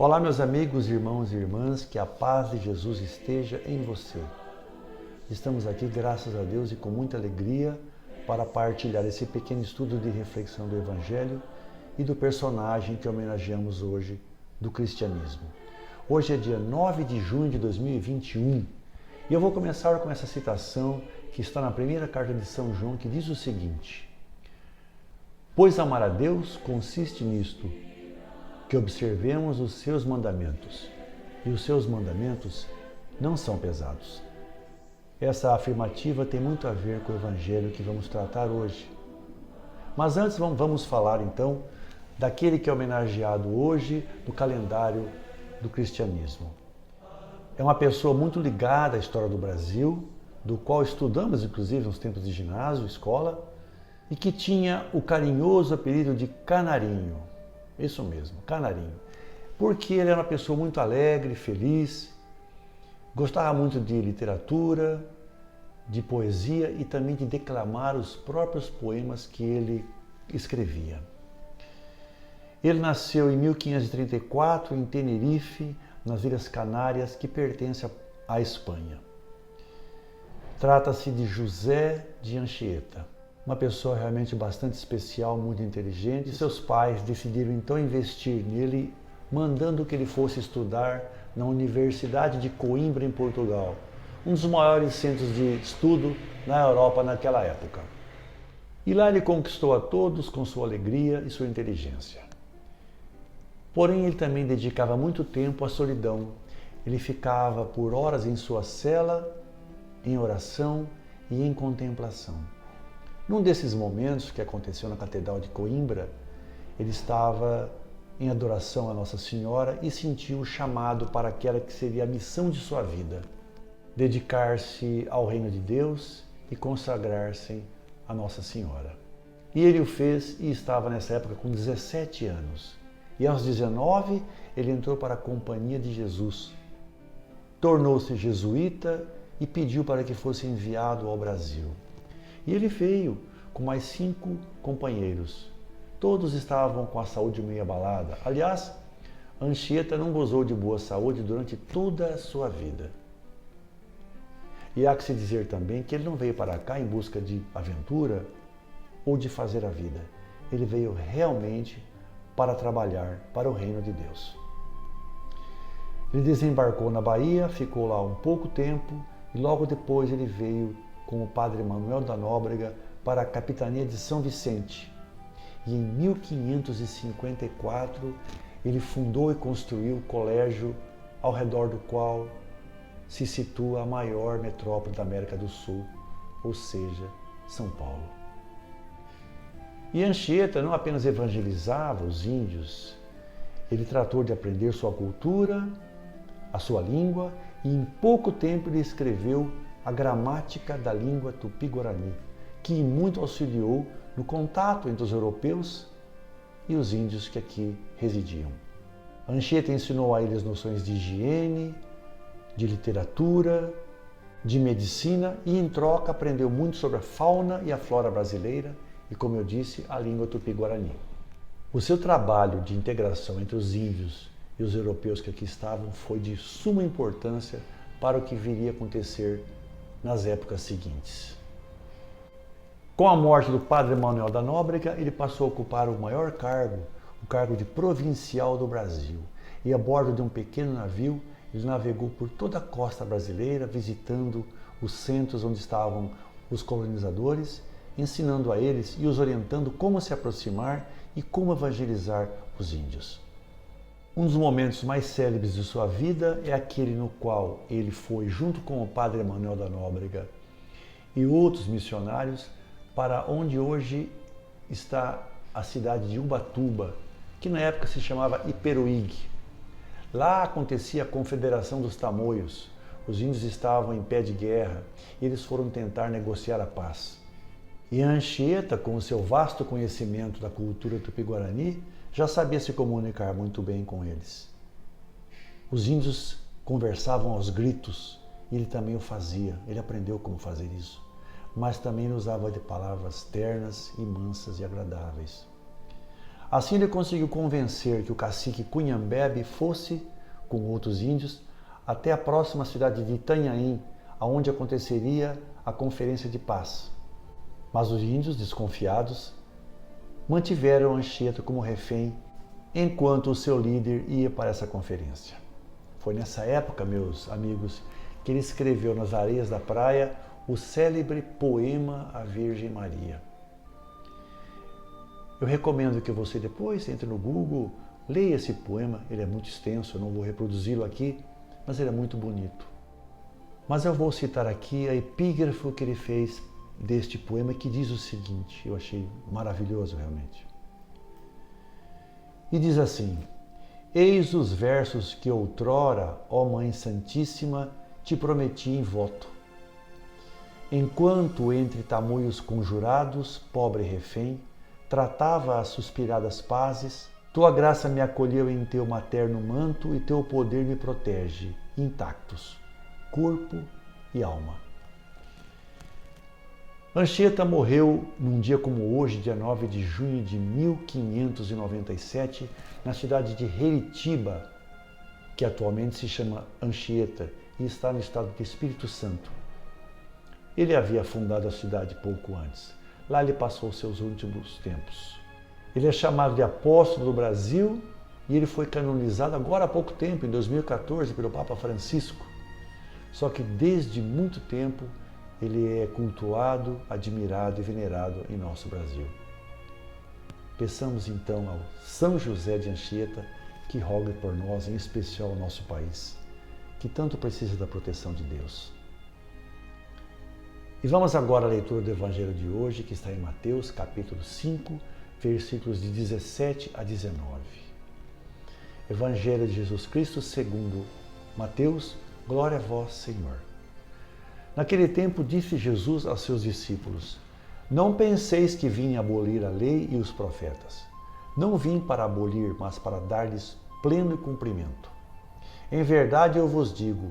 Olá, meus amigos, irmãos e irmãs, que a paz de Jesus esteja em você. Estamos aqui, graças a Deus, e com muita alegria para partilhar esse pequeno estudo de reflexão do Evangelho e do personagem que homenageamos hoje do cristianismo. Hoje é dia 9 de junho de 2021 e eu vou começar com essa citação que está na primeira carta de São João, que diz o seguinte: Pois amar a Deus consiste nisto, que observemos os seus mandamentos, e os seus mandamentos não são pesados. Essa afirmativa tem muito a ver com o Evangelho que vamos tratar hoje. Mas antes vamos falar então daquele que é homenageado hoje no calendário do cristianismo. É uma pessoa muito ligada à história do Brasil, do qual estudamos inclusive nos tempos de ginásio, escola, e que tinha o carinhoso apelido de Canarinho. Isso mesmo, Canarinho. Porque ele era uma pessoa muito alegre, feliz, gostava muito de literatura, de poesia e também de declamar os próprios poemas que ele escrevia. Ele nasceu em 1534 em Tenerife, nas Ilhas Canárias, que pertence à Espanha. Trata-se de José de Anchieta, uma pessoa realmente bastante especial, muito inteligente. E seus pais decidiram então investir nele, mandando que ele fosse estudar na Universidade de Coimbra, em Portugal, um dos maiores centros de estudo na Europa naquela época. E lá ele conquistou a todos com sua alegria e sua inteligência. Porém, ele também dedicava muito tempo à solidão. Ele ficava por horas em sua cela, em oração e em contemplação. Num desses momentos que aconteceu na Catedral de Coimbra, ele estava em adoração a Nossa Senhora e sentiu o chamado para aquela que seria a missão de sua vida: dedicar-se ao reino de Deus e consagrar-se a Nossa Senhora. E ele o fez e estava nessa época com 17 anos. E aos 19 ele entrou para a Companhia de Jesus. Tornou-se jesuíta e pediu para que fosse enviado ao Brasil. E ele veio com mais 5 companheiros. Todos estavam com a saúde meio abalada. Aliás, Anchieta não gozou de boa saúde durante toda a sua vida. E há que se dizer também que ele não veio para cá em busca de aventura ou de fazer a vida. Ele veio realmente para trabalhar para o reino de Deus. Ele desembarcou na Bahia, ficou lá um pouco tempo e logo depois ele veio com o padre Manuel da Nóbrega para a capitania de São Vicente. E em 1554 ele fundou e construiu o colégio ao redor do qual se situa a maior metrópole da América do Sul, ou seja, São Paulo. E Anchieta não apenas evangelizava os índios, ele tratou de aprender sua cultura, a sua língua, e em pouco tempo ele escreveu a gramática da língua tupi-guarani, que muito auxiliou no contato entre os europeus e os índios que aqui residiam. Anchieta ensinou a eles noções de higiene, de literatura, de medicina e, em troca, aprendeu muito sobre a fauna e a flora brasileira e, como eu disse, a língua tupi-guarani. O seu trabalho de integração entre os índios e os europeus que aqui estavam foi de suma importância para o que viria a acontecer nas épocas seguintes. Com a morte do padre Manuel da Nóbrega, ele passou a ocupar o maior cargo, o cargo de provincial do Brasil. E a bordo de um pequeno navio, ele navegou por toda a costa brasileira, visitando os centros onde estavam os colonizadores, ensinando a eles e os orientando como se aproximar e como evangelizar os índios. Um dos momentos mais célebres de sua vida é aquele no qual ele foi, junto com o padre Manuel da Nóbrega e outros missionários, para onde hoje está a cidade de Ubatuba, que na época se chamava Iperuígue. Lá acontecia a Confederação dos Tamoios. Os índios estavam em pé de guerra e eles foram tentar negociar a paz. E Anchieta, com o seu vasto conhecimento da cultura tupi-guarani, já sabia se comunicar muito bem com eles. Os índios conversavam aos gritos e ele também o fazia. Ele aprendeu como fazer isso. Mas também usava de palavras ternas e mansas e agradáveis. Assim ele conseguiu convencer que o cacique Cunhambebe fosse, com outros índios, até a próxima cidade de Itanhaém, aonde aconteceria a Conferência de Paz. Mas os índios, desconfiados, mantiveram Anchieta como refém enquanto o seu líder ia para essa conferência. Foi nessa época, meus amigos, que ele escreveu nas areias da praia o célebre poema à Virgem Maria. Eu recomendo que você depois entre no Google, leia esse poema, ele é muito extenso, eu não vou reproduzi-lo aqui, mas ele é muito bonito. Mas eu vou citar aqui a epígrafe que ele fez deste poema, que diz o seguinte, eu achei maravilhoso realmente. E diz assim: eis os versos que outrora, ó Mãe Santíssima, te prometi em voto. Enquanto entre tamoios conjurados, pobre refém, tratava as suspiradas pazes, tua graça me acolheu em teu materno manto e teu poder me protege, intactos, corpo e alma. Anchieta morreu num dia como hoje, dia 9 de junho de 1597, na cidade de Heritiba, que atualmente se chama Anchieta e está no estado de Espírito Santo. Ele havia fundado a cidade pouco antes. Lá ele passou seus últimos tempos. Ele é chamado de apóstolo do Brasil e ele foi canonizado agora há pouco tempo, em 2014, pelo Papa Francisco. Só que desde muito tempo ele é cultuado, admirado e venerado em nosso Brasil. Peçamos então ao São José de Anchieta que rogue por nós, em especial o nosso país, que tanto precisa da proteção de Deus. E vamos agora à leitura do Evangelho de hoje, que está em Mateus, capítulo 5, versículos de 17 a 19. Evangelho de Jesus Cristo segundo Mateus, glória a vós, Senhor. Naquele tempo disse Jesus aos seus discípulos: não penseis que vim abolir a lei e os profetas. Não vim para abolir, mas para dar-lhes pleno cumprimento. Em verdade eu vos digo,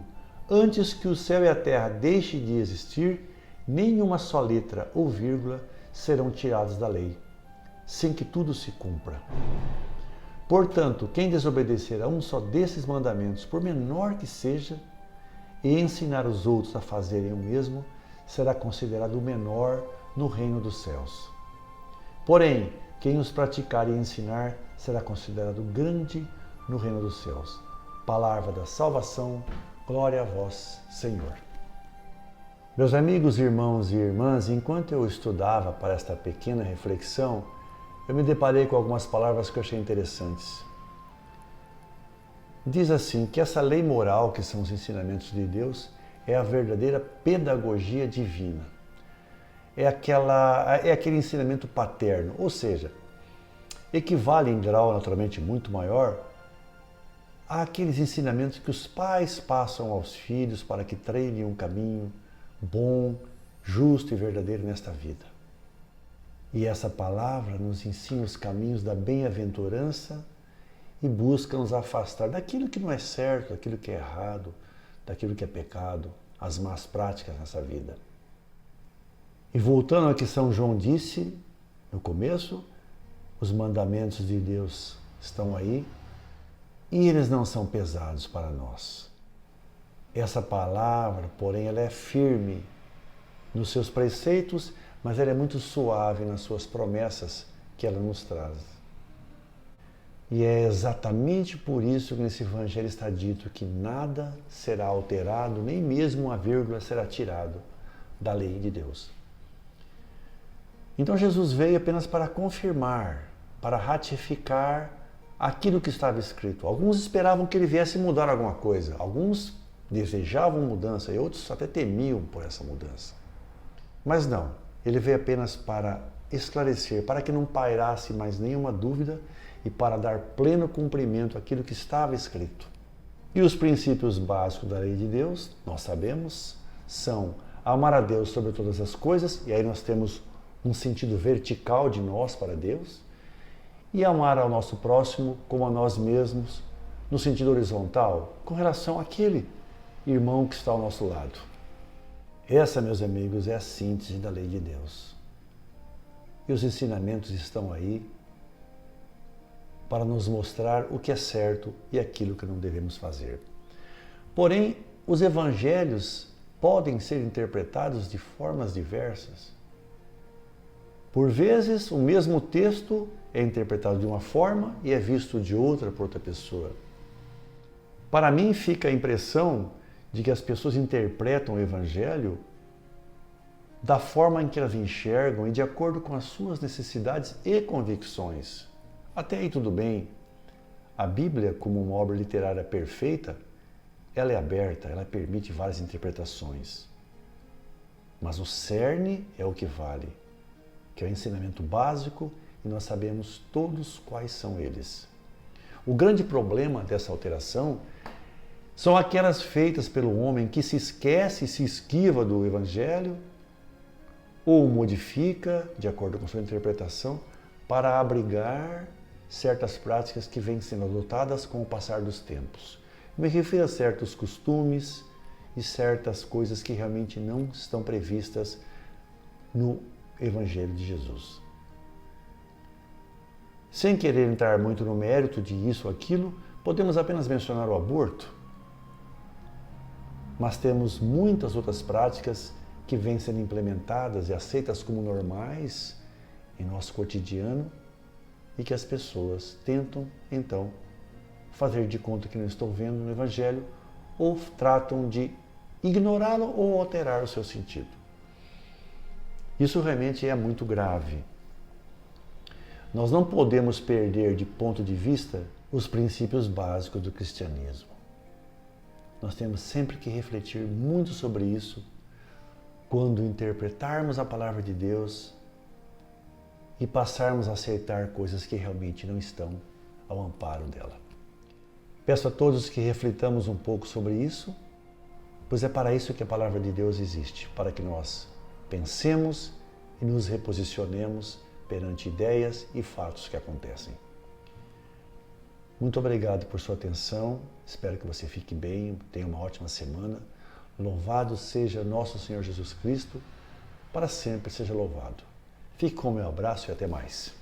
antes que o céu e a terra deixem de existir, nenhuma só letra ou vírgula serão tiradas da lei, sem que tudo se cumpra. Portanto, quem desobedecer a um só desses mandamentos, por menor que seja, e ensinar os outros a fazerem o mesmo, será considerado o menor no reino dos céus. Porém, quem os praticar e ensinar será considerado grande no reino dos céus. Palavra da salvação, glória a vós, Senhor. Meus amigos, irmãos e irmãs, enquanto eu estudava para esta pequena reflexão, eu me deparei com algumas palavras que eu achei interessantes. Diz assim, que essa lei moral, que são os ensinamentos de Deus, é a verdadeira pedagogia divina. É aquele ensinamento paterno, ou seja, equivale em grau naturalmente muito maior àqueles ensinamentos que os pais passam aos filhos para que trilhem um caminho bom, justo e verdadeiro nesta vida. E essa palavra nos ensina os caminhos da bem-aventurança e busca nos afastar daquilo que não é certo, daquilo que é errado, daquilo que é pecado, as más práticas nessa vida. E voltando ao que São João disse no começo, os mandamentos de Deus estão aí e eles não são pesados para nós. Essa palavra, porém, ela é firme nos seus preceitos, mas ela é muito suave nas suas promessas que ela nos traz. E é exatamente por isso que nesse Evangelho está dito que nada será alterado, nem mesmo uma vírgula será tirado da lei de Deus. Então Jesus veio apenas para confirmar, para ratificar aquilo que estava escrito. Alguns esperavam que ele viesse mudar alguma coisa, alguns desejavam mudança e outros até temiam por essa mudança. Mas não, ele veio apenas para esclarecer, para que não pairasse mais nenhuma dúvida e para dar pleno cumprimento àquilo que estava escrito. E os princípios básicos da lei de Deus, nós sabemos, são amar a Deus sobre todas as coisas, e aí nós temos um sentido vertical de nós para Deus, e amar ao nosso próximo como a nós mesmos, no sentido horizontal, com relação àquele irmão que está ao nosso lado. Essa, meus amigos, é a síntese da lei de Deus. E os ensinamentos estão aí para nos mostrar o que é certo e aquilo que não devemos fazer. Porém, os evangelhos podem ser interpretados de formas diversas. Por vezes, o mesmo texto é interpretado de uma forma e é visto de outra por outra pessoa. Para mim, fica a impressão de que as pessoas interpretam o evangelho da forma em que elas enxergam e de acordo com as suas necessidades e convicções. Até aí tudo bem. A Bíblia, como uma obra literária perfeita, ela é aberta, ela permite várias interpretações. Mas o cerne é o que vale, que é o ensinamento básico e nós sabemos todos quais são eles. O grande problema dessa alteração são aquelas feitas pelo homem que se esquece e se esquiva do Evangelho ou modifica, de acordo com sua interpretação, para abrigar certas práticas que vêm sendo adotadas com o passar dos tempos. Me refiro a certos costumes e certas coisas que realmente não estão previstas no Evangelho de Jesus. Sem querer entrar muito no mérito de isso ou aquilo, podemos apenas mencionar o aborto. Mas temos muitas outras práticas que vêm sendo implementadas e aceitas como normais em nosso cotidiano e que as pessoas tentam, então, fazer de conta que não estão vendo no Evangelho ou tratam de ignorá-lo ou alterar o seu sentido. Isso realmente é muito grave. Nós não podemos perder de ponto de vista os princípios básicos do cristianismo. Nós temos sempre que refletir muito sobre isso quando interpretarmos a palavra de Deus e passarmos a aceitar coisas que realmente não estão ao amparo dela. Peço a todos que reflitamos um pouco sobre isso, pois é para isso que a palavra de Deus existe, para que nós pensemos e nos reposicionemos perante ideias e fatos que acontecem. Muito obrigado por sua atenção, espero que você fique bem, tenha uma ótima semana. Louvado seja nosso Senhor Jesus Cristo, para sempre seja louvado. Fique com o meu abraço e até mais.